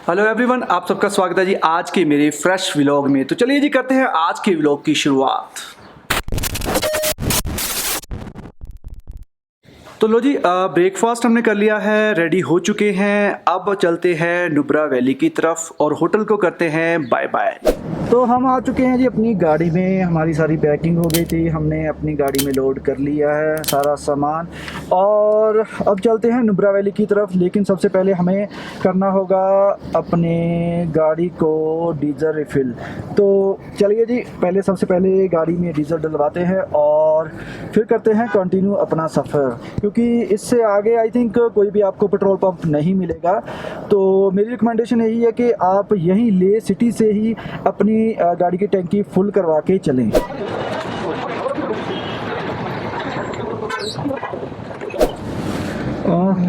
Hello everyone, आप सबका स्वागत है जी आज के मेरे फ्रेश व्लॉग में। तो चलिए जी करते हैं आज के व्लॉग की शुरुआत। तो लो जी, ब्रेकफास्ट हमने कर लिया है, रेडी हो चुके हैं। अब चलते हैं नुब्रा वैली की तरफ और होटल को करते हैं बाय बाय। तो हम आ चुके हैं जी अपनी गाड़ी में। हमारी सारी पैकिंग हो गई थी, हमने अपनी गाड़ी में लोड कर लिया है सारा सामान और अब चलते हैं नुब्रा वैली की तरफ। लेकिन सबसे पहले हमें करना होगा अपने गाड़ी को डीजल रिफ़िल। तो चलिए जी, सबसे पहले गाड़ी में डीजल डलवाते हैं और फिर करते हैं कंटिन्यू अपना सफ़र, क्योंकि इससे आगे आई थिंक कोई भी आपको पेट्रोल पंप नहीं मिलेगा। तो मेरी रिकमेंडेशन यही है कि आप यहीं ले सिटी से ही अपनी गाड़ी की टैंकी फुल करवा के चलें।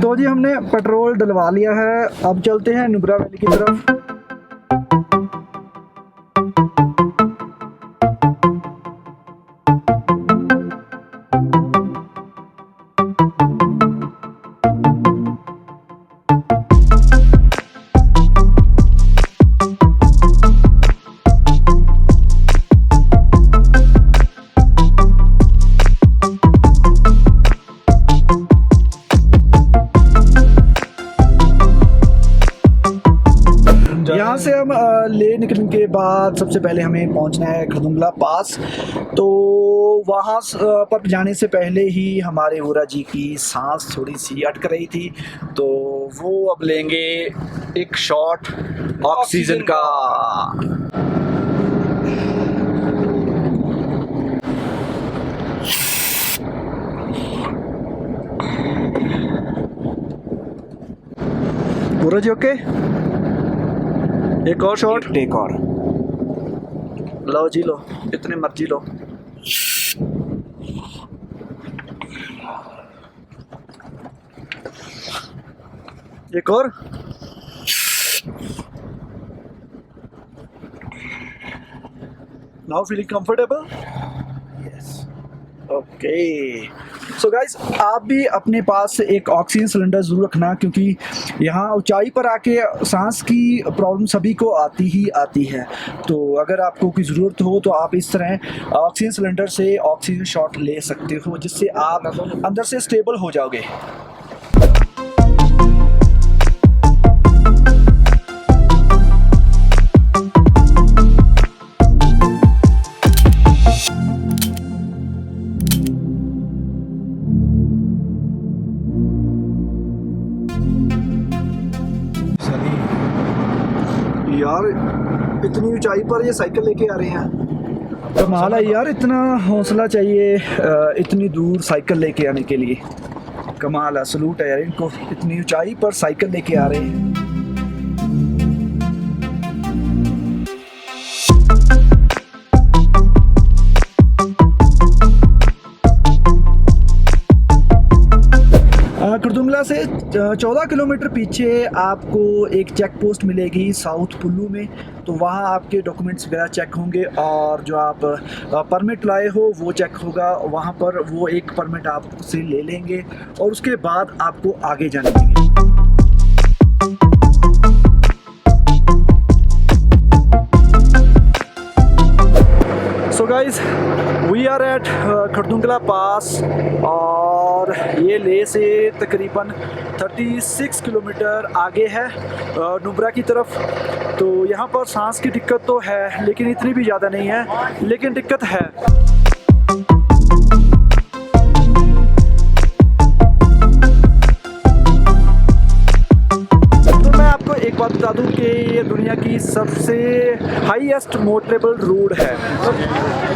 तो जी हमने पेट्रोल डलवा लिया है, अब चलते हैं नुब्रा वैली की तरफ। यहाँ से हम ले निकलने के बाद सबसे पहले हमें पहुँचना है खरदुंगला पास। तो वहाँ पर जाने से पहले ही हमारे हुरा जी की सांस थोड़ी सी अटक रही थी, तो वो अब लेंगे एक शॉट ऑक्सीजन का। हुरा जी ओके, एक और शॉट, एक और लो जी, लो जितने मर्जी लो। एक और। Now feeling comfortable? Yes, okay. So guys, आप भी अपने पास एक ऑक्सीजन सिलेंडर ज़रूर रखना, क्योंकि यहाँ ऊंचाई पर आके सांस की प्रॉब्लम सभी को आती ही आती है। तो अगर आपको कोई ज़रूरत हो तो आप इस तरह ऑक्सीजन सिलेंडर से ऑक्सीजन शॉट ले सकते हो, जिससे आप अंदर से स्टेबल हो जाओगे। यार इतनी ऊंचाई पर ये साइकिल लेके आ रहे हैं, कमाल है यार। इतना हौसला चाहिए इतनी दूर साइकिल लेके आने के लिए। कमाल है, सलूट है यार इनको, इतनी ऊंचाई पर साइकिल लेके आ रहे हैं। खरदुंगला से 14 किलोमीटर पीछे आपको एक चेक पोस्ट मिलेगी साउथ पुल्लू में। तो वहाँ आपके डॉक्यूमेंट्स वगैरह चेक होंगे और जो आप परमिट लाए हो वो चेक होगा वहाँ पर। वो एक परमिट आपसे ले लेंगे और उसके बाद आपको आगे जाने देंगे। So guys, we are at Khardungla pass और ये ले से तकरीबन 36 किलोमीटर आगे है नुब्रा की तरफ। तो यहाँ पर सांस की दिक्कत तो है, लेकिन इतनी भी ज़्यादा नहीं है, लेकिन दिक्कत है। एक बात बता दूं कि ये दुनिया की सबसे हाईएस्ट मोटरेबल रोड है।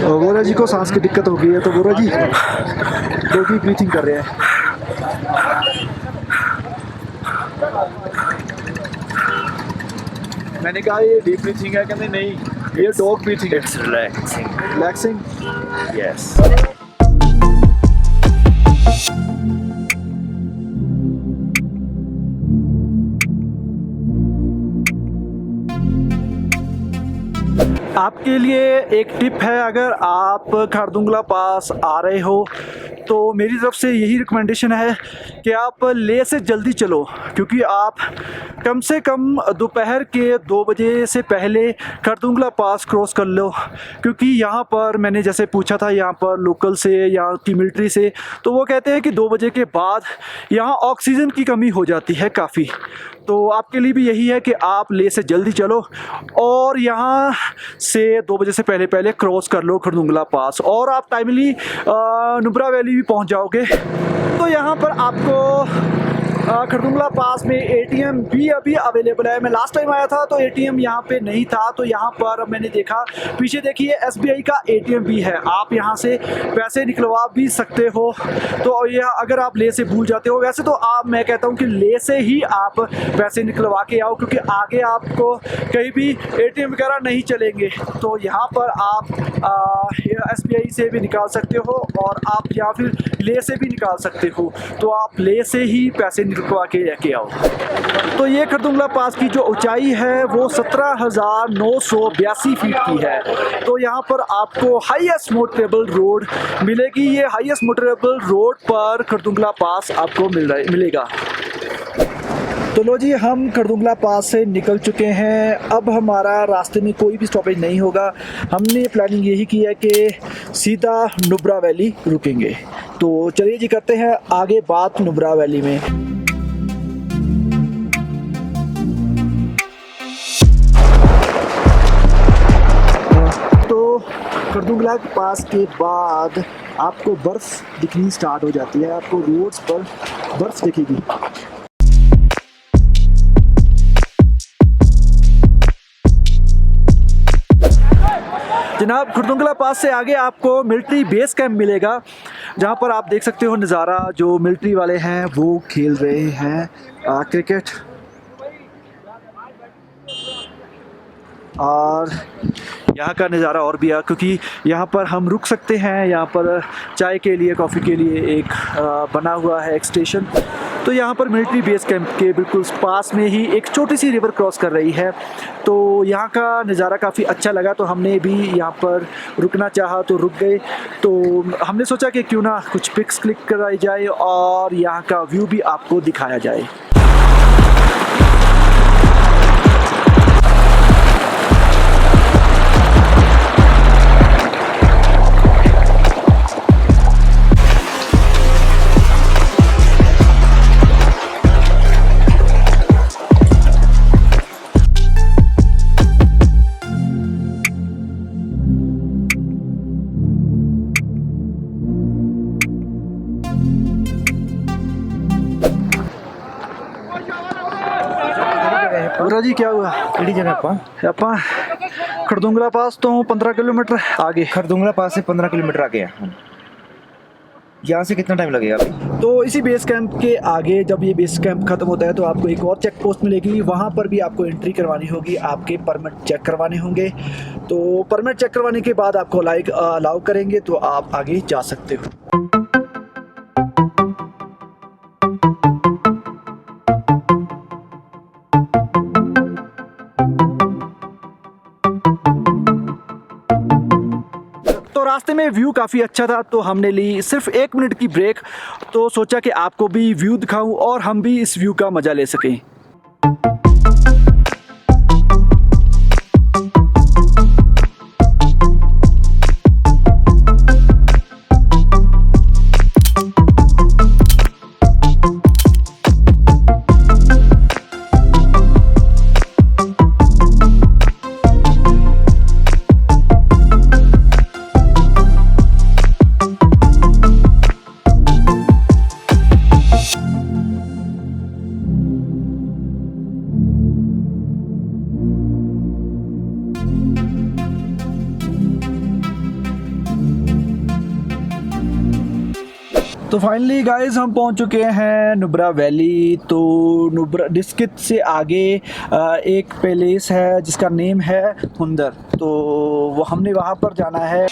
वोरा जी को सांस की दिक्कत हो गई है, तो वोरा जी जो भी ब्रीथिंग कर रहे हैं। मैंने कहा ये डीप ब्रीथिंग है, कहते नहीं ये डॉग ब्रीथिंग है। It's relaxing. Relaxing, Yes. आपके लिए एक टिप है, अगर आप खरदुंगला पास आ रहे हो तो मेरी तरफ से यही रिकमेंडेशन है कि आप लेह से जल्दी चलो, क्योंकि आप कम से कम दोपहर के 2 बजे से पहले खरदुंगला पास क्रॉस कर लो। क्योंकि यहाँ पर मैंने जैसे पूछा था यहाँ पर लोकल से, यहाँ की मिलिट्री से, तो वो कहते हैं कि 2 बजे के बाद यहाँ ऑक्सीजन की कमी हो जाती है काफ़ी। तो आपके लिए भी यही है कि आप लेह से जल्दी चलो और यहाँ से 2 बजे से पहले पहले क्रॉस कर लो खरदुंगला पास, और आप टाइमली नुब्रा वैली भी पहुँच जाओगे। तो यहाँ पर आपको खरदुंगला पास में एटीएम भी अभी अवेलेबल है। मैं लास्ट टाइम आया था तो एटीएम यहाँ पे नहीं था, तो यहाँ पर मैंने देखा, पीछे देखिए एसबीआई का एटीएम भी है, आप यहाँ से पैसे निकलवा भी सकते हो। तो यह अगर आप लेह से भूल जाते हो, वैसे तो मैं कहता हूँ कि लेह से ही आप पैसे निकलवा के आओ, क्योंकि आगे आपको कहीं भी एटीएम वगैरह नहीं चलेंगे। तो यहाँ पर आप एसबीआई से भी निकाल सकते हो और आप या फिर लेह से भी निकाल सकते हो। तो आप लेह से ही पैसे निकलवा के लेके आओ। तो ये खरदुंगला पास की जो ऊंचाई है वो 17,982 फीट की है। तो यहाँ पर आपको हाईएस्ट मोटरेबल रोड मिलेगी। ये हाईएस्ट मोटरेबल रोड पर खरदुंगला पास आपको मिलेगा। तो लो जी, हम खरदुंगला पास से निकल चुके हैं। अब हमारा रास्ते में कोई भी स्टॉपेज नहीं होगा। हमने प्लानिंग यही की है कि सीधा नुब्रा वैली रुकेंगे। तो चलिए जी, करते हैं आगे बात नुब्रा वैली में। तो खरदुंगला के पास के बाद आपको बर्फ़ दिखनी स्टार्ट हो जाती है। आपको रोड्स पर बर्फ़ दिखेगी। जनाब, खरदुंगला पास से आगे आपको मिलिट्री बेस कैंप मिलेगा, जहाँ पर आप देख सकते हो नज़ारा। जो मिलिट्री वाले हैं वो खेल रहे हैं क्रिकेट, और यहाँ का नज़ारा और भी है, क्योंकि यहाँ पर हम रुक सकते हैं। यहाँ पर चाय के लिए, कॉफ़ी के लिए एक बना हुआ है एक स्टेशन। तो यहाँ पर मिलिट्री बेस कैंप के बिल्कुल पास में ही एक छोटी सी रिवर क्रॉस कर रही है। तो यहाँ का नज़ारा काफ़ी अच्छा लगा, तो हमने भी यहाँ पर रुकना चाहा तो रुक गए। तो हमने सोचा कि क्यों ना कुछ पिक्स क्लिक कराई जाए और यहाँ का व्यू भी आपको दिखाया जाए। पूरा जी क्या हुआ? ਕਿਹੜੀ ਜਗ੍ਹਾ ਆਪਾਂ खरदुंगला पास तो 15 किलोमीटर आगे। खरदुंगला पास से 15 किलोमीटर आगे है। यहाँ से कितना टाइम लगेगा अभी? तो इसी बेस कैंप के आगे जब ये बेस कैंप खत्म होता है तो आपको एक और चेक पोस्ट मिलेगी। वहाँ पर भी आपको एंट्री करवानी होगी, आपके परमिट चेक करवाने होंगे। तो परमिट चेक करवाने के बाद आपको अलाउ करेंगे तो आप आगे जा सकते हो। तो रास्ते में व्यू काफ़ी अच्छा था, तो हमने ली सिर्फ 1 मिनट की ब्रेक। तो सोचा कि आपको भी व्यू दिखाऊं और हम भी इस व्यू का मज़ा ले सकें। तो फाइनली गाइस हम पहुंच चुके हैं नुब्रा वैली। तो नुब्रा डिस्ट्रिक्ट से आगे एक पैलेस है जिसका नेम है हुंदर। तो वो हमने वहां पर जाना है।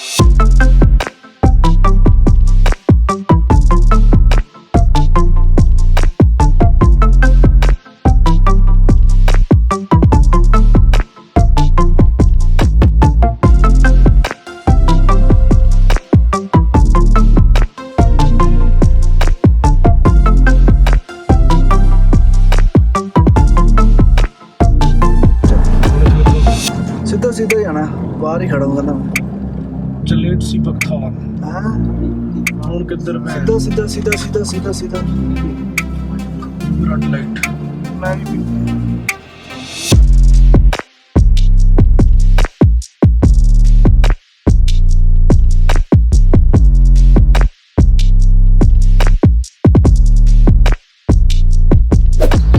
सीधा सीधा ही आना, बाहर ही खड़ा हूँ ना मैं। जलेट सी पत्थर हाँ और किधर में सीधा सीधा सीधा सीधा सीधा सीधा रेड लाइट। मैं भी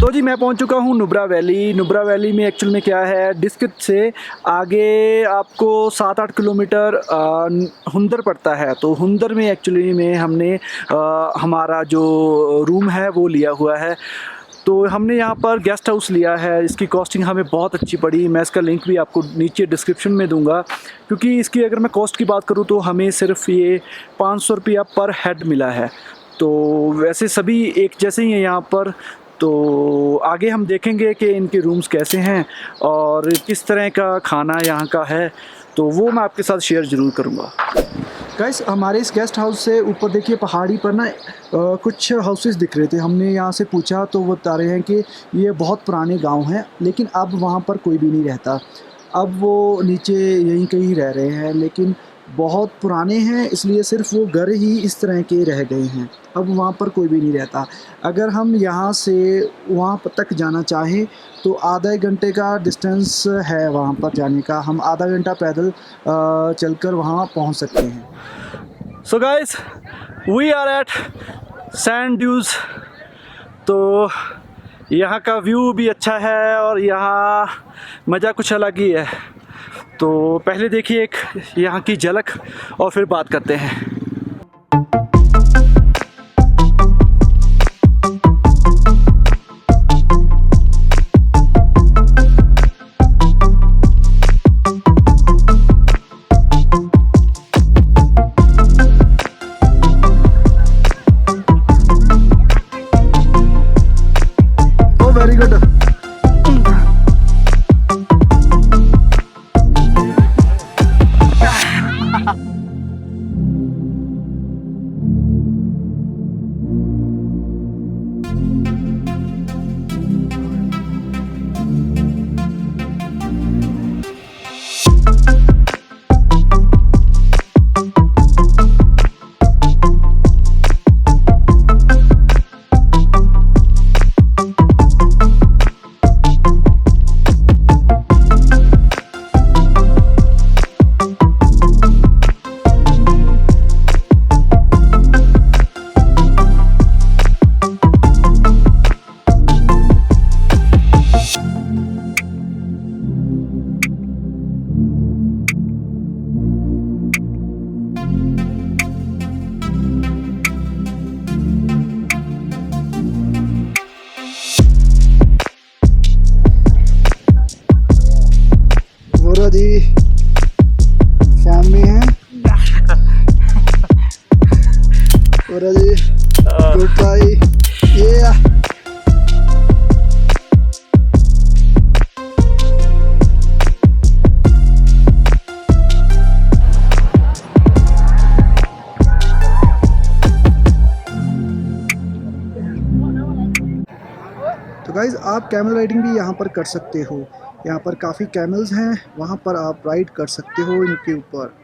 तो जी मैं पहुंच चुका हूं नुब्रा वैली। नुब्रा वैली में एक्चुअल में क्या है, डिस्ट्रिक्ट से आगे आपको 7-8 किलोमीटर हुंदर पड़ता है। तो हुंदर में एक्चुअली में हमने हमारा जो रूम है वो लिया हुआ है। तो हमने यहाँ पर गेस्ट हाउस लिया है, इसकी कॉस्टिंग हमें बहुत अच्छी पड़ी। मैं इसका लिंक भी आपको नीचे डिस्क्रिप्शन में दूंगा, क्योंकि इसकी अगर मैं कॉस्ट की बात करूँ तो हमें सिर्फ ये 500 रुपया पर हेड मिला है। तो वैसे सभी एक जैसे ही हैं यहाँ पर। तो आगे हम देखेंगे कि इनके रूम्स कैसे हैं और किस तरह का खाना यहाँ का है, तो वो मैं आपके साथ शेयर ज़रूर करूँगा। गाइस हमारे इस गेस्ट हाउस से ऊपर देखिए पहाड़ी पर ना कुछ हाउसेस दिख रहे थे। हमने यहाँ से पूछा तो वो बता रहे हैं कि ये बहुत पुराने गांव हैं, लेकिन अब वहाँ पर कोई भी नहीं रहता। अब वो नीचे यहीं कहीं रह रहे हैं, लेकिन बहुत पुराने हैं, इसलिए सिर्फ वो घर ही इस तरह के रह गए हैं। अब वहाँ पर कोई भी नहीं रहता। अगर हम यहाँ से वहाँ तक जाना चाहें तो आधा एक घंटे का डिस्टेंस है वहाँ पर जाने का। हम आधा घंटा पैदल चलकर वहाँ पहुँच सकते हैं। So guys we are at sand dunes. तो यहाँ का व्यू भी अच्छा है और यहाँ मज़ा कुछ अलग ही है। तो पहले देखिए एक यहाँ की झलक और फिर बात करते हैं। ओ वेरी गुड। जी फॉर्म में है और जी गुड ट्राई ये तो गाइज आप कैमल राइडिंग भी यहाँ पर कर सकते हो। यहाँ पर काफ़ी कैमल्स हैं, वहाँ पर आप राइड कर सकते हो इनके ऊपर।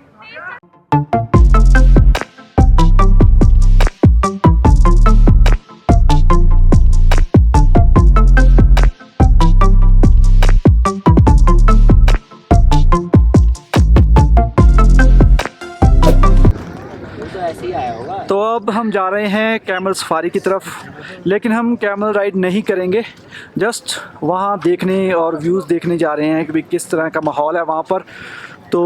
तो अब हम जा रहे हैं कैमल सफारी की तरफ, लेकिन हम कैमल राइड नहीं करेंगे, जस्ट वहाँ देखने और व्यूज़ देखने जा रहे हैं कि किस तरह का माहौल है वहाँ पर। तो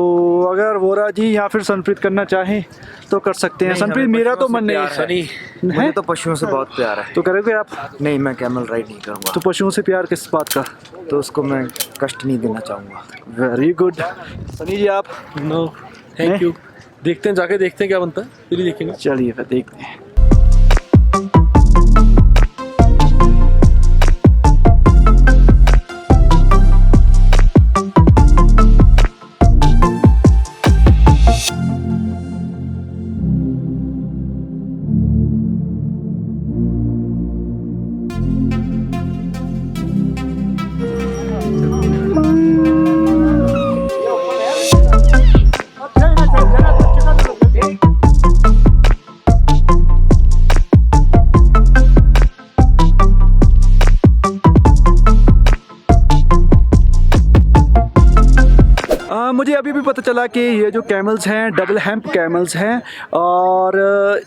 अगर वोरा जी या फिर सनप्रीत करना चाहें तो कर सकते हैं। सनप्रीत मेरा तो मन नहीं है, मुझे तो पशुओं से बहुत प्यार है। तो करोगे आप? नहीं, मैं कैमल राइड नहीं करूँगा। तो पशुओं से प्यार किस बात का? तो उसको मैं कष्ट नहीं देना चाहूँगा। Very good. सनी जी आप? No thank you. देखते हैं, जाके देखते हैं क्या बनता है, फिर ही देखेंगे। चलिए फिर देखते हैं। मुझे अभी भी पता चला कि ये जो कैमल्स हैं डबल हैम्प कैमल्स हैं और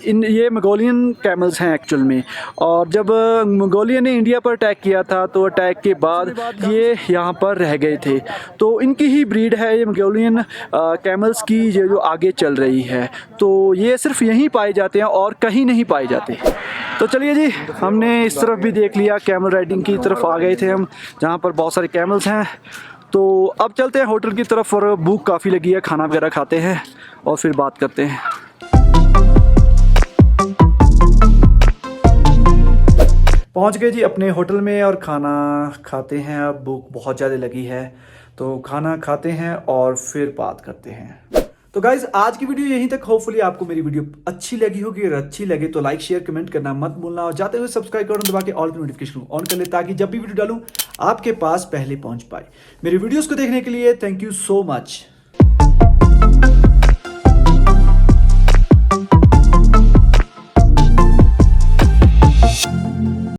ये मंगोलियन कैमल्स हैं एक्चुअल में। और जब मंगोलिया ने इंडिया पर अटैक किया था तो अटैक के बाद ये यहाँ पर रह गए थे, तो इनकी ही ब्रीड है ये मंगोलियन कैमल्स की, ये जो आगे चल रही है। तो ये सिर्फ यहीं पाए जाते हैं और कहीं नहीं पाए जाते। तो चलिए जी, हमने इस तरफ भी देख लिया, कैमल राइडिंग की तरफ आ गए थे हम जहाँ पर बहुत सारे कैमल्स हैं। तो अब चलते हैं होटल की तरफ और भूख काफ़ी लगी है, खाना वगैरह खाते हैं और फिर बात करते हैं। पहुंच गए जी अपने होटल में और खाना खाते हैं। अब भूख बहुत ज़्यादा लगी है तो खाना खाते हैं और फिर बात करते हैं। तो गाइज आज की वीडियो यहीं तक। होपफुली आपको मेरी वीडियो अच्छी लगी होगी, अगर अच्छी लगे तो लाइक शेयर कमेंट करना मत भूलना और जाते हुए सब्सक्राइब करना दबा के ऑल की नोटिफिकेशन ऑन कर ले ताकि जब भी वीडियो डालूं आपके पास पहले पहुंच पाए। मेरी वीडियोस को देखने के लिए थैंक यू सो मच।